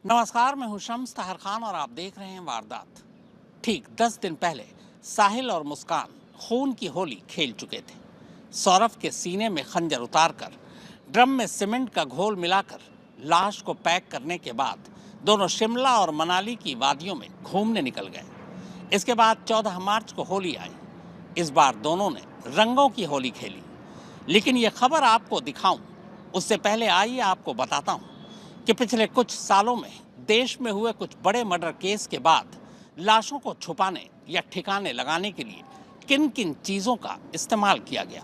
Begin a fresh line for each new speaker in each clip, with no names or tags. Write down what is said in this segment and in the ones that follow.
नमस्कार, मैं हूं शम्स ताहर खान और आप देख रहे हैं वारदात। ठीक 10 दिन पहले साहिल और मुस्कान खून की होली खेल चुके थे। सौरभ के सीने में खंजर उतारकर ड्रम में सीमेंट का घोल मिलाकर लाश को पैक करने के बाद दोनों शिमला और मनाली की वादियों में घूमने निकल गए। इसके बाद 14 मार्च को होली आई। इस बार दोनों ने रंगों की होली खेली। लेकिन ये खबर आपको दिखाऊं उससे पहले आइए आपको बताता हूं कि पिछले कुछ सालों में देश में हुए कुछ बड़े मर्डर केस के बाद लाशों को छुपाने या ठिकाने लगाने के लिए किन किन चीजों का इस्तेमाल किया गया।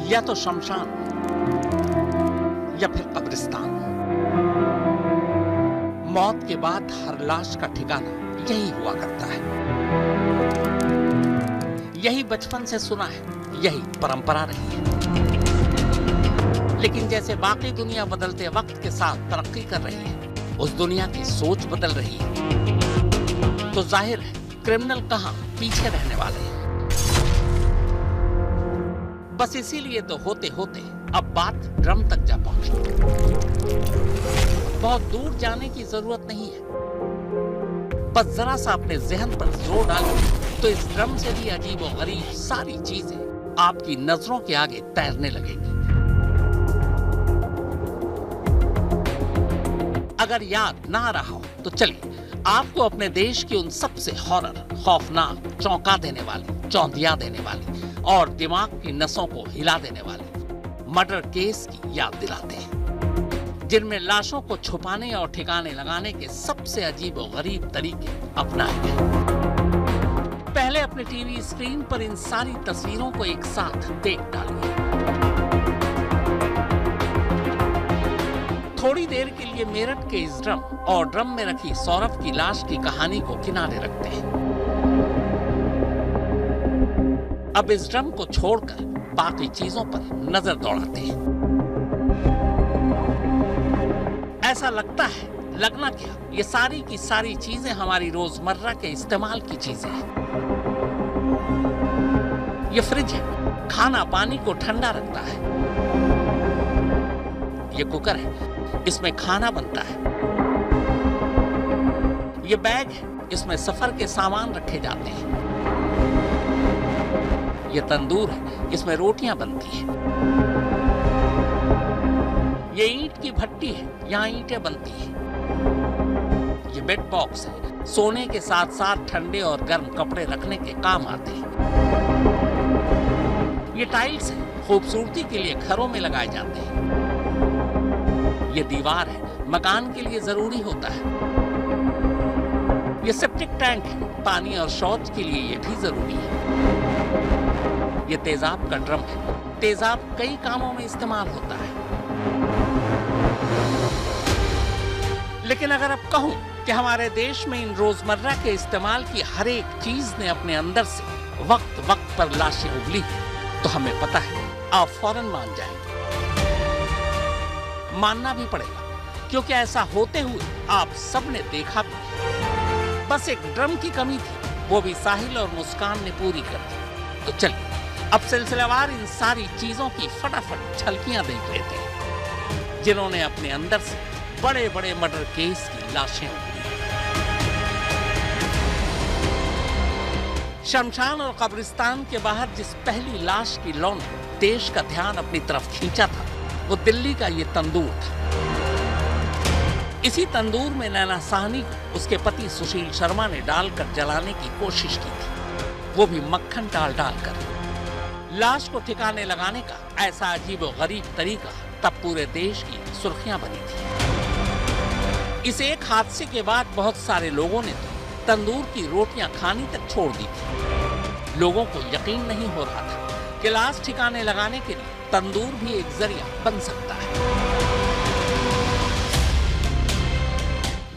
या तो शमशान या फिर कब्रिस्तान। मौत के बाद हर लाश का ठिकाना यही हुआ करता है। यही बचपन से सुना है, यही परंपरा रही है। लेकिन जैसे बाकी दुनिया बदलते वक्त के साथ तरक्की कर रही है, उस दुनिया की सोच बदल रही है। तो जाहिर है क्रिमिनल कहां पीछे रहने वाले हैं। बस इसीलिए तो होते होते अब बात ड्रम तक जा पहुंची। बहुत दूर जाने की जरूरत नहीं है। बस जरा सा अपने जहन पर जोर डालें तो इस ड्रम से भी अजीब और गरीब सारी चीजें आपकी नजरों के आगे तैरने लगेंगी। अगर याद ना रहा हो तो चलिए आपको अपने देश की उन सबसे हॉरर, खौफनाक, चौंका देने वाली, चौंधिया देने वाली और दिमाग की नसों को हिला देने वाले मर्डर केस की याद दिलाते हैं, जिनमें लाशों को छुपाने और ठिकाने लगाने के सबसे अजीब और गरीब तरीके अपनाए गए। पहले अपने टीवी स्क्रीन पर इन सारी तस्वीरों को एक साथ देख डालिए। थोड़ी देर के लिए मेरठ के इस ड्रम और ड्रम में रखी सौरभ की लाश की कहानी को किनारे रखते हैं। अब इस ड्रम को छोड़कर बाकी चीजों पर नजर दौड़ाते हैं। ऐसा लगता है, लगना क्या, ये सारी की सारी चीजें हमारी रोजमर्रा के इस्तेमाल की चीजें हैं। ये फ्रिज है, खाना पानी को ठंडा रखता है। ये कुकर है, इसमें खाना बनता है। ये बैग है, इसमें सफर के सामान रखे जाते हैं। ये तंदूर है, इसमें रोटियां बनती हैं। ये ईंट की भट्टी है, यहाँ ईंटें बनती हैं। ये बेड बॉक्स है, सोने के साथ साथ ठंडे और गर्म कपड़े रखने के काम आते हैं। ये टाइल्स है, खूबसूरती के लिए घरों में लगाए जाते हैं। ये दीवार है, मकान के लिए जरूरी होता है। ये सेप्टिक टैंक है, पानी और शौच के लिए ये भी जरूरी है। ये तेजाब का ड्रम है, तेजाब कई कामों में इस्तेमाल होता है। लेकिन अगर अब कहूं कि हमारे देश में इन रोजमर्रा के इस्तेमाल की हर एक चीज ने अपने अंदर से वक्त वक्त पर लाशें उगली तो हमें पता है, आप फौरन मान जाएंगे। मानना भी पड़ेगा, क्योंकि ऐसा होते हुए आप सबने देखा भी। बस एक ड्रम की कमी थी, वो भी साहिल और मुस्कान ने पूरी कर दी। तो चलिए अब सिलसिलेवार इन सारी चीजों की फटाफट झलकियां देख लेते हैं, जिन्होंने अपने अंदर से बड़े बड़े मर्डर केस की लाशें उगली। शमशान और कब्रिस्तान के बाहर जिस पहली लाश की लौ ने देश का ध्यान अपनी तरफ खींचा था, वो दिल्ली का ये तंदूर था। इसी तंदूर में नैना साहनी को उसके पति सुशील शर्मा ने डालकर जलाने की कोशिश की थी, वो भी मक्खन डाल डालकर। लाश को ठिकाने लगाने का ऐसा अजीब और गरीब तरीका तब पूरे देश की सुर्खियां बनी थी। इस एक हादसे के बाद बहुत सारे लोगों ने तो तंदूर की रोटियां खानी तक छोड़ दी थी। लोगों को यकीन नहीं हो रहा था कि लाश ठिकाने लगाने के लिए तंदूर भी एक जरिया बन सकता है।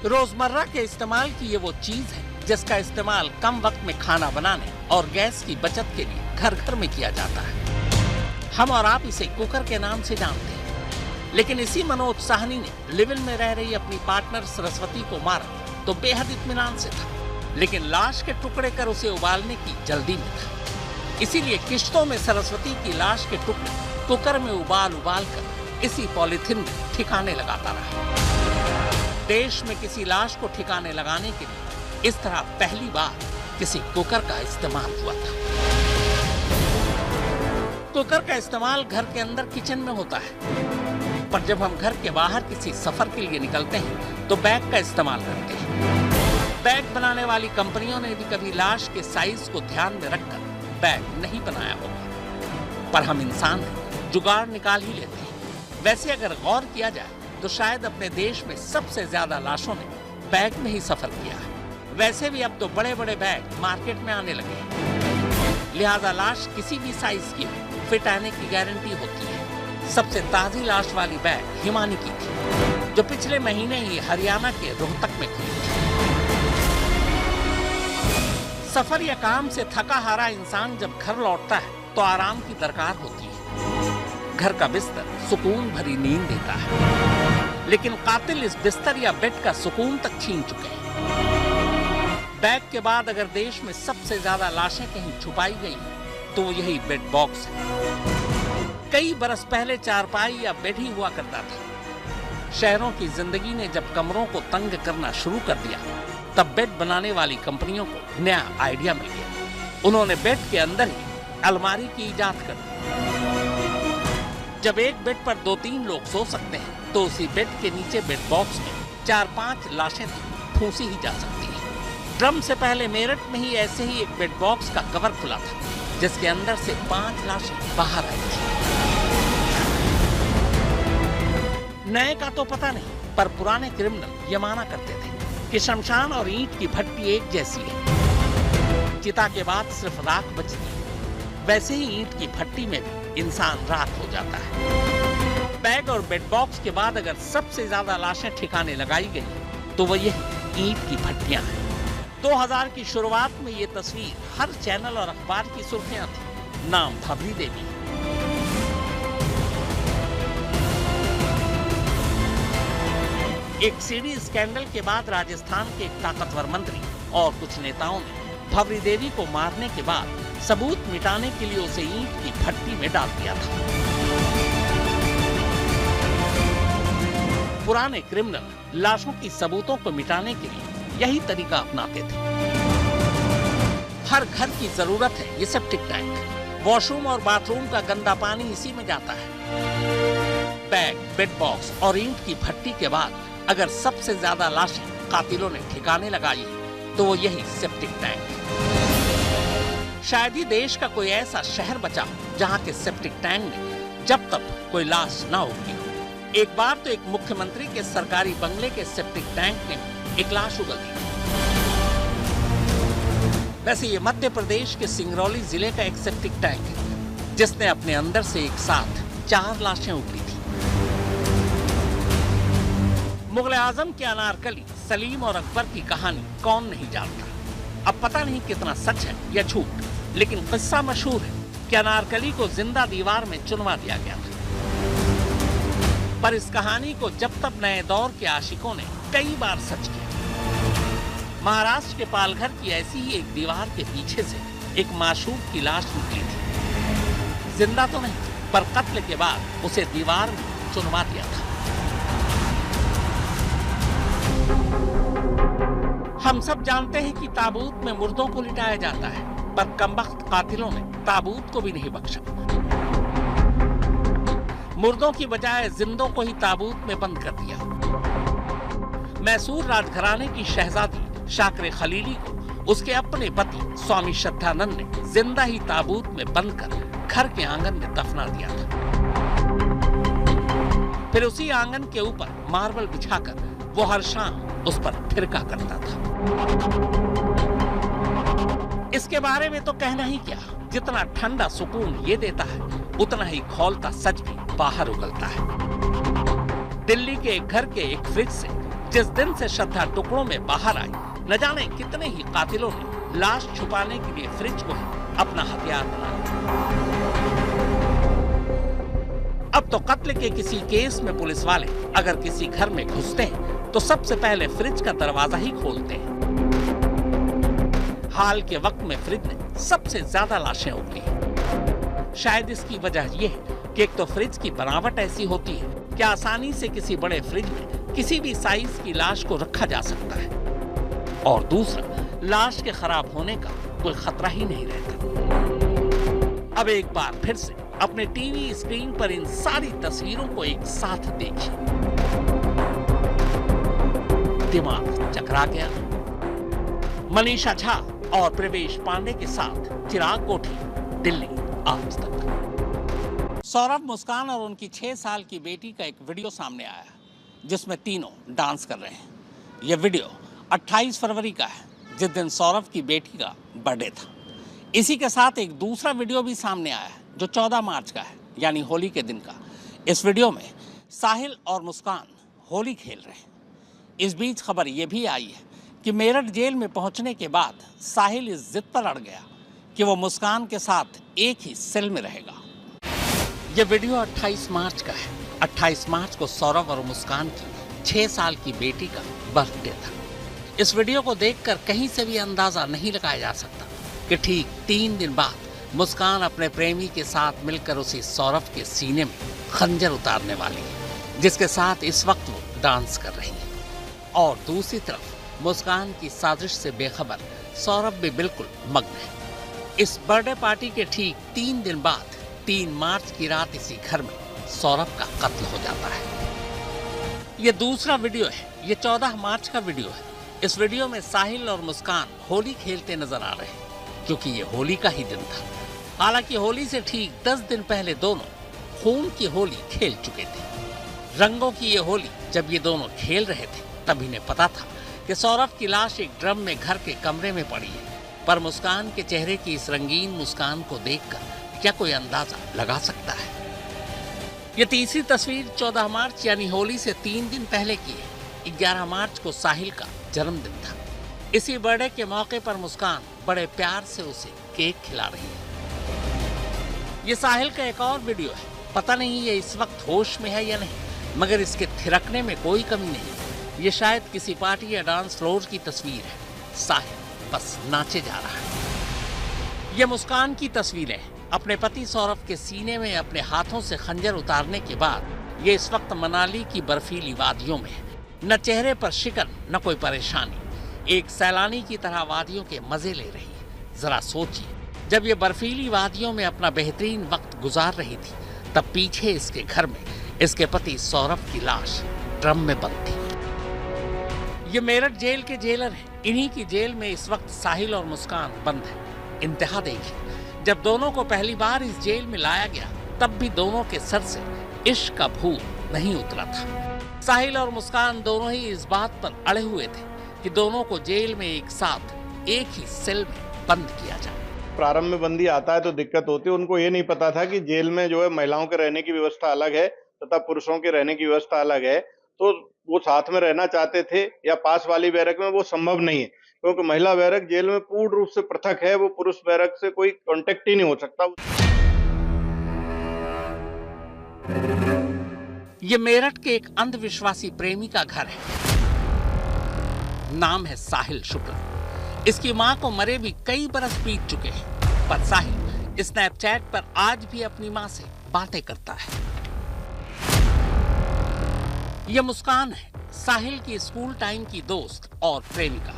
रोजमर्रा के इस्तेमाल की ये वो चीज है जिसका इस्तेमाल कम वक्त में खाना बनाने और गैस की बचत के लिए घर घर में किया जाता है। हम और आप इसे कुकर के नाम से जानते हैं। लेकिन इसी मनोज साहनी ने लिव इन में रह रही अपनी पार्टनर सरस्वती को मारा तो बेहद इत्मीनान से था, लेकिन लाश के टुकड़े कर उसे उबालने की जल्दी में था। इसीलिए किश्तों में सरस्वती की लाश के टुकड़े कुकर में उबाल उबाल कर इसी पॉलिथीन में ठिकाने लगाता रहा। देश में किसी लाश को ठिकाने लगाने के लिए इस तरह पहली बार किसी कुकर का इस्तेमाल हुआ था। कुकर का इस्तेमाल घर के अंदर किचन में होता है, पर जब हम घर के बाहर किसी सफर के लिए निकलते हैं तो बैग का इस्तेमाल करते हैं। बैग बनाने वाली कंपनियों ने भी कभी लाश के साइज को ध्यान में रखकर बैग नहीं बनाया होगा, पर हम इंसान हैं, जुगाड़ निकाल ही लेते हैं। वैसे अगर गौर किया जाए तो शायद अपने देश में सबसे ज्यादा लाशों ने बैग में ही सफर किया है। वैसे भी अब तो बड़े बड़े बैग मार्केट में आने लगे हैं, लिहाजा लाश किसी भी साइज की फिट आने की गारंटी होती है। सबसे ताजी लाश वाली बैग हिमानी की थी, जो पिछले महीने ही हरियाणा के रोहतक में खुली थी। सफर या काम से थका हारा इंसान जब घर लौटता है तो आराम की दरकार होती है। घर का बिस्तर सुकून भरी नींद देता है, लेकिन कातिल इस बिस्तर या बेड का सुकून तक छीन चुके हैं। बैग के बाद अगर देश में सबसे ज्यादा लाशें कहीं छुपाई गई तो वो यही बेड बॉक्स है। कई बरस पहले चारपाई या बेड ही हुआ करता था। शहरों की जिंदगी ने जब कमरों को तंग करना शुरू कर दिया, तब बेड बनाने वाली कंपनियों को नया आइडिया मिल गया। उन्होंने बेड के अंदर ही अलमारी की इजाद कर दी। जब एक बेड पर 2-3 लोग सो सकते हैं, तो उसी बेड के नीचे बेड बॉक्स में 4-5 लाशें ठूंसी ही जा सकती है। ड्रम से पहले मेरठ में ही ऐसे ही एक बेड बॉक्स का कवर खुला था, जिसके अंदर से 5 लाशें बाहर आई थी। नए का तो पता नहीं, पर पुराने क्रिमिनल ये माना करते थे कि शमशान और ईंट की भट्टी एक जैसी है। चिता के बाद सिर्फ राख बचती है, वैसे ही ईंट की भट्टी में भी इंसान राख हो जाता है। बैग और बेड बॉक्स के बाद अगर सबसे ज्यादा लाशें ठिकाने लगाई गई तो वो यही ईंट की भट्टियां हैं। 2000 की शुरुआत में ये तस्वीर हर चैनल और अखबार की सुर्खियां थी। नाम भवरी देवी। एक सीडी स्कैंडल के बाद राजस्थान के एक ताकतवर मंत्री और कुछ नेताओं ने भवरी देवी को मारने के बाद सबूत मिटाने के लिए उसे ईंट की भट्टी में डाल दिया था। पुराने क्रिमिनल लाशों की सबूतों को मिटाने के लिए यही तरीका अपनाते थे। हर घर की जरूरत है ये सेप्टिक टैंक। वॉशरूम और बाथरूम का गंदा पानी इसी में जाता है। बैग, बेड बॉक्स और ईंट की भट्टी के बाद अगर सबसे ज्यादा लाशें कातिलों ने ठिकाने लगाई तो वो यही सेप्टिक टैंक। शायद ही देश का कोई ऐसा शहर बचा जहां के सेप्टिक टैंक में जब तक कोई लाश ना उगली हो। एक बार तो एक मुख्यमंत्री के सरकारी बंगले के सेप्टिक टैंक में एक लाश उगल दी। वैसे ये मध्य प्रदेश के सिंगरौली जिले का एक सेप्टिक टैंक है, जिसने अपने अंदर से एक साथ 4 लाशें उगली थी। मुगल आजम के अनारकली, सलीम और अकबर की कहानी कौन नहीं जानता। अब पता नहीं कितना सच है या झूठ, लेकिन किस्सा मशहूर है कि अनारकली को जिंदा दीवार में चुनवा दिया गया था। पर इस कहानी को जब तब नए दौर के आशिकों ने कई बार सच किया। महाराष्ट्र के पालघर की ऐसी ही एक दीवार के पीछे से एक माशूक की लाश निकली थी। जिंदा तो नहीं, पर कत्ल के बाद उसे दीवार में चुनवा दिया था। हम सब जानते हैं कि ताबूत में मुर्दों को लिटाया जाता है, पर कमबख्त कातिलों ने ताबूत को भी नहीं बख्शा। मुर्दों की बजाय जिंदों को ही ताबूत में बंद कर दिया। मैसूर राजघराने की शहजादी शाकरे खलीली को उसके अपने पति स्वामी श्रद्धानंद ने जिंदा ही ताबूत में बंद कर घर के आंगन में दफना दिया था। फिर उसी आंगन के ऊपर मार्बल बिछाकर वो हर शाम उस पर फिरका करता था। इसके बारे में तो कहना ही क्या। जितना ठंडा सुकून ये देता है, उतना ही खौलता सच भी बाहर उगलता है। दिल्ली के एक घर के एक फ्रिज से जिस दिन से श्रद्धा टुकड़ों में बाहर आई, न जाने कितने ही कातिलों ने लाश छुपाने के लिए फ्रिज को ही अपना हथियार बना लिया। अब तो कत्ल के किसी केस में पुलिस वाले अगर किसी घर में घुसते हैं तो सबसे पहले फ्रिज का दरवाजा ही खोलते हैं। हाल के वक्त में फ्रिज ने सबसे ज्यादा लाशें उगली। शायद इसकी वजह यह है कि एक तो फ्रिज की बनावट ऐसी होती है कि आसानी से किसी बड़े फ्रिज में किसी भी साइज की लाश को रखा जा सकता है, और दूसरा, लाश के खराब होने का कोई खतरा ही नहीं रहता। अब एक बार फिर से अपने टीवी स्क्रीन पर इन सारी तस्वीरों को एक साथ देखिए। दिमाग चकरा गया। मनीषा झा और प्रवेश पांडे के साथ चिराग कोठी, दिल्ली आज तक। सौरभ, मुस्कान और उनकी 6 साल की बेटी का एक वीडियो सामने आया जिसमें तीनों डांस कर रहे हैं। यह वीडियो 28 फरवरी का है, जिस दिन सौरभ की बेटी का बर्थडे था। इसी के साथ एक दूसरा वीडियो भी सामने आया है जो 14 मार्च का है, यानी होली के दिन का। इस वीडियो में साहिल और मुस्कान होली खेल रहे हैं। इस बीच खबर यह भी आई है कि मेरठ जेल में पहुंचने के बाद साहिल इस जिद पर अड़ गया कि वो मुस्कान के साथ एक ही सेल में रहेगा। यह वीडियो 28 मार्च का है। 28 मार्च को सौरभ और मुस्कान की 6 साल की बेटी का बर्थडे था। इस वीडियो को देखकर कहीं से भी अंदाजा नहीं लगाया जा सकता कि ठीक 3 दिन बाद मुस्कान अपने प्रेमी के साथ मिलकर उसी सौरभ के सीने में खंजर उतारने वाली है, जिसके साथ इस वक्त वो डांस कर रही है। और दूसरी तरफ मुस्कान की साजिश से बेखबर सौरभ भी बिल्कुल मग्न है। इस बर्थडे पार्टी के ठीक 3 दिन बाद 3 मार्च की रात इसी घर में सौरभ का कत्ल हो जाता है। ये दूसरा वीडियो है। ये 14 मार्च का वीडियो है। इस वीडियो में साहिल और मुस्कान होली खेलते नजर आ रहे हैं, क्योंकि ये होली का ही दिन था। हालांकि होली से ठीक 10 दिन पहले दोनों खून की होली खेल चुके थे। रंगों की ये होली जब ये दोनों खेल रहे थे, तब इन्हें पता था कि सौरभ की लाश एक ड्रम में घर के कमरे में पड़ी है। पर मुस्कान के चेहरे की इस रंगीन मुस्कान को देखकर क्या कोई अंदाजा लगा सकता है? ये तीसरी तस्वीर 14 मार्च यानी होली से 3 दिन पहले की है। 11 मार्च को साहिल का जन्मदिन था। इसी बर्थडे के मौके पर मुस्कान बड़े प्यार से उसे केक खिला रही है। ये साहिल का एक और वीडियो है। पता नहीं ये इस वक्त होश में है या नहीं, मगर इसके थिरकने में कोई कमी नहीं। ये शायद किसी पार्टी या डांस फ्लोर की तस्वीर है। साहिल बस नाचे जा रहा है। ये मुस्कान की तस्वीरें अपने पति सौरभ के सीने में अपने हाथों से खंजर उतारने के बाद ये इस वक्त मनाली की बर्फीली वादियों में है। न चेहरे पर शिकन, न कोई परेशानी। एक सैलानी की तरह वादियों के मजे ले रही है। जरा सोचिए, जब ये बर्फीली वादियों में अपना बेहतरीन वक्त गुजार रही थी, तब पीछे इसके घर में इसके पति सौरभ की लाश ड्रम में बंद थी। ये मेरठ जेल के जेलर हैं। इन्हीं की जेल में इस वक्त साहिल और मुस्कान बंद है। इंतहा देखिए, जब दोनों को पहली बार इस जेल में लाया गया, तब भी दोनों के सर से इश्क का भूत नहीं उतरा था। साहिल और मुस्कान दोनों ही इस बात पर अड़े हुए थे कि दोनों को जेल में एक साथ एक ही सेल में बंद किया जाए।
प्रारंभ में बंदी आता है तो दिक्कत होती है। उनको ये नहीं पता था कि जेल में जो है महिलाओं के रहने की व्यवस्था अलग है तथा पुरुषों के रहने की व्यवस्था अलग है। तो वो साथ में रहना चाहते थे या पास वाली बैरक में, वो संभव नहीं है, क्योंकि महिला बैरक जेल में पूर्ण रूप से पृथक है। वो पुरुष बैरक से कोई कांटेक्ट ही नहीं हो सकता।
ये मेरठ के एक अंधविश्वासी प्रेमी का घर है। नाम है साहिल शुक्ला। इसकी मां को मरे भी कई बरस बीत चुके हैं, पर साहिल स्नैपचैट पर आज भी अपनी मां से बातें करता है। यह मुस्कान है, साहिल की स्कूल टाइम की दोस्त और प्रेमिका।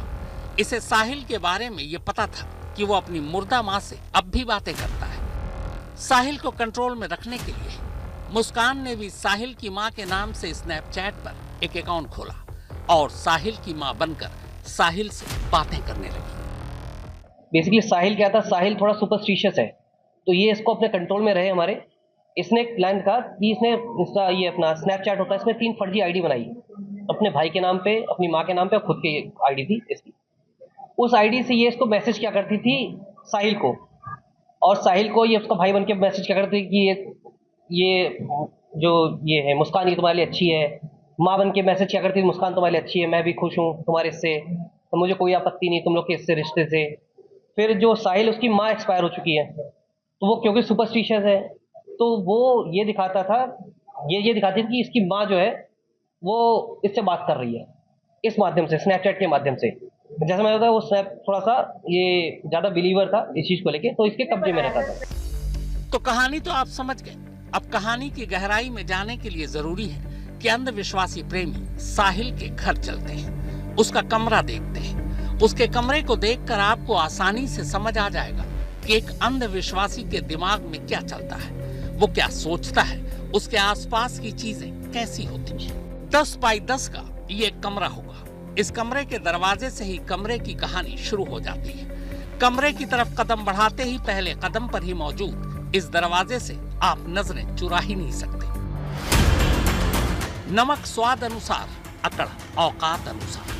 इसे साहिल के बारे में यह पता था कि वो अपनी मुर्दा मां से अब भी बातें करता है। साहिल को कंट्रोल में रखने के लिए मुस्कान ने भी साहिल की मां के नाम से स्नैपचैट पर एक अकाउंट खोला और साहिल की मां बनकर साहिल से बातें करने लगी।
बेसिकली साहिल क्या था, साहिल थोड़ा सुपरस्टिशियस है, तो ये इसको अपने कंट्रोल में रहे हमारे। इसने एक प्लान कहा कि इसने इसका ये अपना स्नैपचैट होता है, इसमें 3 फर्जी आईडी बनाई, अपने भाई के नाम पे, अपनी माँ के नाम पे और खुद की आईडी थी इसकी। उस आईडी से ये इसको मैसेज क्या करती थी साहिल को, और साहिल को ये उसका भाई बन के मैसेज क्या करती थी कि ये जो ये है मुस्कान, ये तुम्हारे लिए अच्छी है। माँ बन के मैसेज क्या करती थी, मुस्कान तुम्हारे लिए अच्छी है, मैं भी खुश हूँ तुम्हारे इससे, तो मुझे कोई आपत्ति नहीं तुम लोग के इससे रिश्ते से। फिर जो साहिल, उसकी माँ एक्सपायर हो चुकी है, तो वो क्योंकि सुपरस्टिशियस है, तो वो ये दिखाता था, ये दिखाती थी कि इसकी माँ जो है वो इससे बात कर रही है इस माध्यम से, स्नैपचैट के माध्यम से। जैसा मैंने बताया, वो स्नैप थोड़ा सा ये ज़्यादा बिलीवर था इस चीज़ को लेके, तो इसके कब्जे में रहता था।
तो कहानी तो आप समझ गए। अब कहानी की गहराई में जाने के लिए जरूरी है कि अंधविश्वासी प्रेमी साहिल के घर चलते हैं, उसका कमरा देखते हैं। उसके कमरे को देखकर आपको आसानी से समझ आ जाएगा कि एक अंधविश्वासी के दिमाग में क्या चलता है, वो क्या सोचता है, उसके आसपास की चीजें कैसी होती हैं। 10 बाई 10 का ये एक कमरा होगा। इस कमरे के दरवाजे से ही कमरे की कहानी शुरू हो जाती है। कमरे की तरफ कदम बढ़ाते ही पहले कदम पर ही मौजूद इस दरवाजे से आप नजरें चुरा ही नहीं सकते। नमक स्वाद अनुसार, अकड़ औकात अनुसार।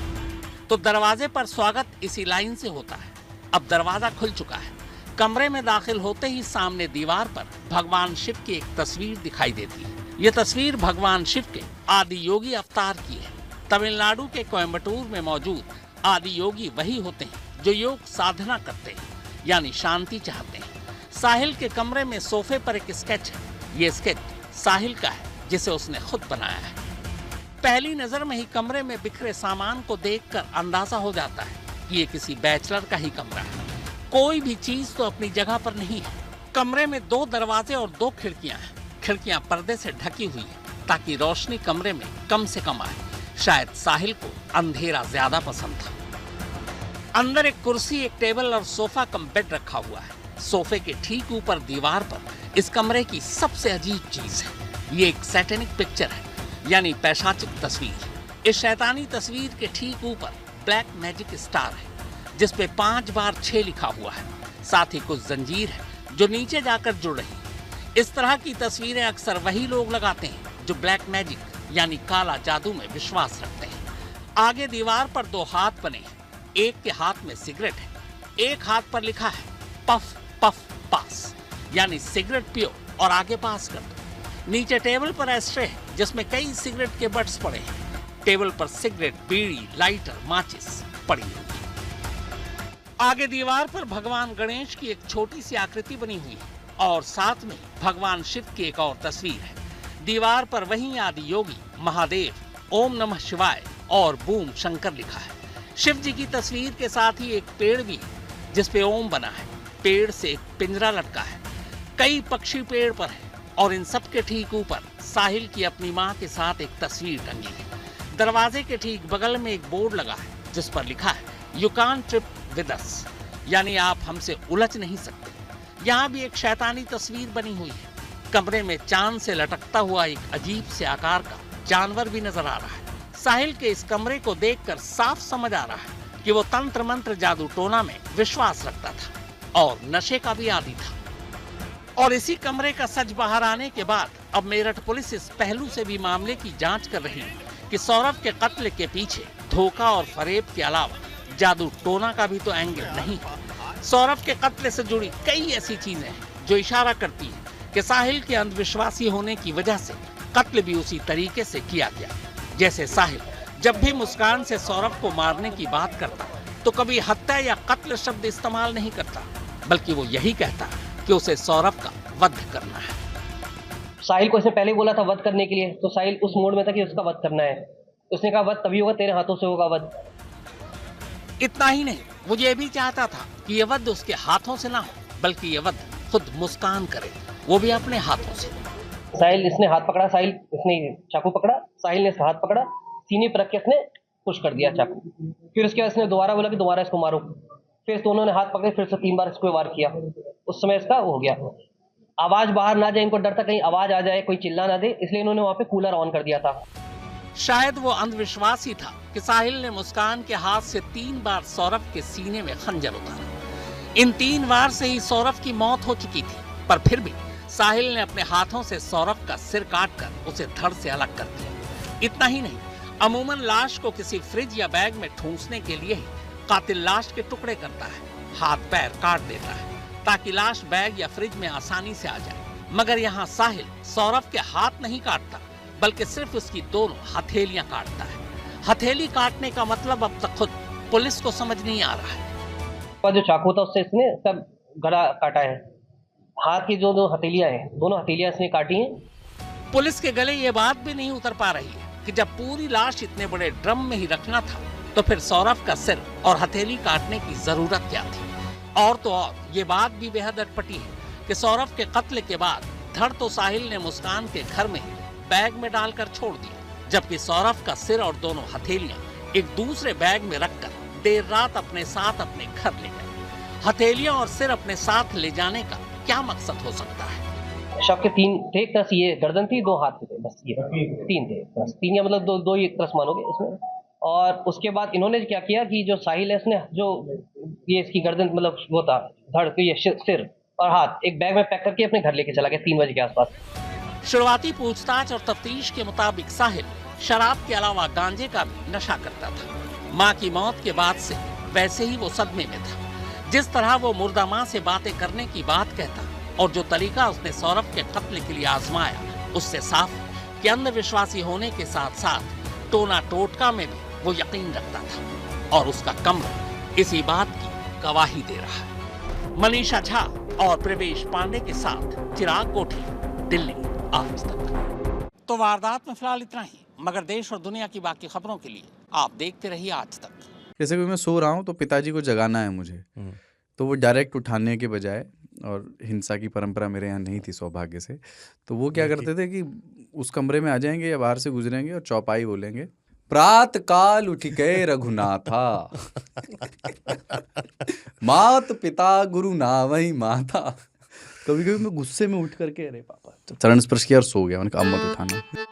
तो दरवाजे पर स्वागत इसी लाइन से होता है। अब दरवाजा खुल चुका है। कमरे में दाखिल होते ही सामने दीवार पर भगवान शिव की एक तस्वीर दिखाई देती है। यह तस्वीर भगवान शिव के आदि योगी अवतार की है। तमिलनाडु के कोयम्बटूर में मौजूद आदि योगी वही होते हैं जो योग साधना करते हैं, यानी शांति चाहते हैं। साहिल के कमरे में सोफे पर एक स्केच है। ये स्केच साहिल का है, जिसे उसने खुद बनाया है। पहली नजर में ही कमरे में बिखरे सामान को देखकर अंदाजा हो जाता है कि ये किसी बैचलर का ही कमरा है। कोई भी चीज तो अपनी जगह पर नहीं है। कमरे में 2 दरवाजे और 2 खिड़कियां हैं। खिड़कियां पर्दे से ढकी हुई है ताकि रोशनी कमरे में कम से कम आए। शायद साहिल को अंधेरा ज्यादा पसंद था। अंदर एक कुर्सी, एक टेबल और सोफा कम बेड रखा हुआ है। सोफे के ठीक ऊपर दीवार पर इस कमरे की सबसे अजीब चीज है। ये एक सैटेनिक पिक्चर है, यानी पैशाचिक तस्वीर। इस शैतानी तस्वीर के ठीक ऊपर ब्लैक मैजिक स्टार है, जिस पे 5 बार 6 लिखा हुआ है। साथ ही कुछ जंजीर है जो नीचे जाकर जुड़ रही। इस तरह की तस्वीरें अक्सर वही लोग लगाते हैं जो ब्लैक मैजिक यानी काला जादू में विश्वास रखते हैं। आगे दीवार पर 2 हाथ बने हैं। एक के हाथ में सिगरेट है, एक हाथ पर लिखा है पफ पफ पास, यानी सिगरेट पियो और आगे पास कर दो। नीचे टेबल पर एस्ट्रे है जिसमें कई सिगरेट के बट्स पड़े हैं। टेबल पर सिगरेट, बीड़ी, लाइटर, माचिस पड़ी हुई है। आगे दीवार पर भगवान गणेश की एक छोटी सी आकृति बनी हुई है और साथ में भगवान शिव की एक और तस्वीर है। दीवार पर वहीं आदि योगी, महादेव, ओम नमः शिवाय और बूम शंकर लिखा है। शिव जी की तस्वीर के साथ ही एक पेड़ भी है जिसपे ओम बना है। पेड़ से एक पिंजरा लटका है। कई पक्षी पेड़ पर हैं और इन सब के ठीक ऊपर साहिल की अपनी माँ के साथ एक तस्वीर टंगी है। दरवाजे के ठीक बगल में एक बोर्ड लगा है जिस पर लिखा है you can't trip with us, यानी आप हमसे उलझ नहीं सकते। यहाँ भी एक शैतानी तस्वीर बनी हुई है। कमरे में चांद से लटकता हुआ एक अजीब से आकार का जानवर भी नजर आ रहा है। साहिल के इस कमरे को देखकर साफ समझ आ रहा है कि वो तंत्र मंत्र जादू टोना में विश्वास रखता था और नशे का भी आदी था। और इसी कमरे का सच बाहर आने के बाद अब मेरठ पुलिस इस पहलू से भी मामले की जांच कर रही है कि सौरभ के कत्ल के पीछे धोखा और फरेब के अलावा जादू टोना का भी तो एंगल नहीं है। सौरभ के कत्ल से जुड़ी कई ऐसी चीजें हैं जो इशारा करती है कि साहिल के अंधविश्वासी होने की वजह से कत्ल भी उसी तरीके से किया गया। जैसे साहिल जब भी मुस्कान से सौरभ को मारने की बात करता तो कभी हत्या या कत्ल शब्द इस्तेमाल नहीं करता, बल्कि वो यही कहता कि उसे सौरभ का वध करना है।
साहिल को इसने पहले बोला था वध करने के लिए, तो साहिल उस मोड में था कि उसका वध करना है। उसने कहा वध तभी होगा, तेरे हाथों से होगा वध।
इतना ही नहीं, वो ये भी चाहता था कि ये वध उसके हाथों से ना हो, बल्कि ये वध खुद मुस्कान करे, वो भी अपने हाथों से।
साहिल इसने हाथ पकड़ा, साहिल इसने चाकू पकड़ा, साहिल ने इसका हाथ पकड़ा, सीने पर रख के इसने पुश कर दिया चाकू। फिर उसके बाद इसने दोबारा बोला कि दोबारा इसको मारो। फिर दोनों ने हाथ पकड़े, फिर से 3 बार इसको वार किया। उस समय इसका हो गया। आवाज बाहर ना जाए, इनको डर था कहीं आवाज आ जाए, कोई चिल्ला ना दे, इसलिए इन्होंने वहां पे कूलर ऑन कर दिया था।
शायद वो अंधविश्वासी था कि साहिल ने मुस्कान के हाथ से 3 बार सौरभ के सीने में खंजर उतारा। इन 3 बार से ही सौरभ की मौत हो चुकी थी, पर फिर भी साहिल ने अपने हाथों से सौरभ का सिर काटकर उसे धड़ से अलग कर दिया। इतना ही नहीं, अमूमन लाश को किसी फ्रिज या बैग में ठूंसने के लिए ही कातिल लाश के टुकड़े करता है, हाथ पैर काट देता है ताकि लाश बैग या फ्रिज में आसानी से आ जाए। मगर यहाँ साहिल सौरभ के हाथ नहीं काटता, बल्कि सिर्फ उसकी दोनों हथेलियां काटता है। हथेली काटने का मतलब अब तक खुद पुलिस को समझ नहीं आ रहा है।
जो चाकू था उससे इसने सब गला काटा है। हाथ की जो 2 हथेलियां हैं, दोनों हथेलियां इसने काटी हैं।
पुलिस के गले ये बात भी नहीं उतर पा रही है कि जब पूरी लाश इतने बड़े ड्रम में ही रखना था तो फिर सौरभ का सिर और हथेली काटने की जरूरत क्या थी। और तो और ये बात भी बेहद अटपटी है कि सौरभ के कत्ल के बाद धड़ तो साहिल ने मुस्कान के घर में ही बैग में डालकर छोड़ दिया, जबकि सौरभ का सिर और दोनों हथेलियां एक दूसरे बैग में रखकर देर रात अपने साथ अपने घर ले गए। हथेलियां और सिर अपने साथ ले जाने का क्या मकसद हो सकता है?
शव के 3 थे, एक तरह से ये गर्दन थी, 2 हाथ थे, बस ये 3 थे, बस 3 या मतलब 2 ही एक तरह से मानोगे इसमें। और उसके बाद इन्होंने क्या किया कि जो साहिल है इसने जो ये इसकी गर्दन मतलब वो था धड़ तो ये सिर और हाथ एक बैग में पैक करके अपने घर लेके चला गया 3 बजे के आसपास।
शुरुआती पूछताछ और तफ्तीश के मुताबिक साहिल शराब के अलावा गांजे का भी नशा करता था। मां की मौत के बाद से वैसे ही वो सदमे में था। जिस तरह वो मुर्दा मां से बातें करने की बात कहता और जो तरीका उसने सौरभ के कत्ल के लिए आजमाया, उससे साफ कि अंधविश्वासी होने के साथ साथ टोना टोटका में भी वो यकीन रखता था और उसका कमरा इसी बात की गवाही दे रहा है। मनीषा झा और प्रवेश पांडे के साथ चिराग कोठी, दिल्ली, आज तक। तो वारदात में फिलहाल इतना ही, मगर देश और दुनिया की बाकी खबरों के लिए आप देखते रहिए आज तक।
जैसे कि मैं सो रहा हूँ तो पिताजी को जगाना है मुझे, तो वो डायरेक्ट उठाने के बजाय, और हिंसा की परंपरा मेरे यहाँ नहीं थी सौभाग्य से, तो वो क्या करते थे कि उस कमरे में आ जाएंगे या बाहर से गुजरेंगे और चौपाई बोलेंगे, प्रात काल उठ के रघुनाथा मात पिता गुरु नावही माता। कभी कभी मैं गुस्से में उठ करके अरे पापा चरण स्पर्श किया और सो गया, मैंने कहा अब मत उठाना।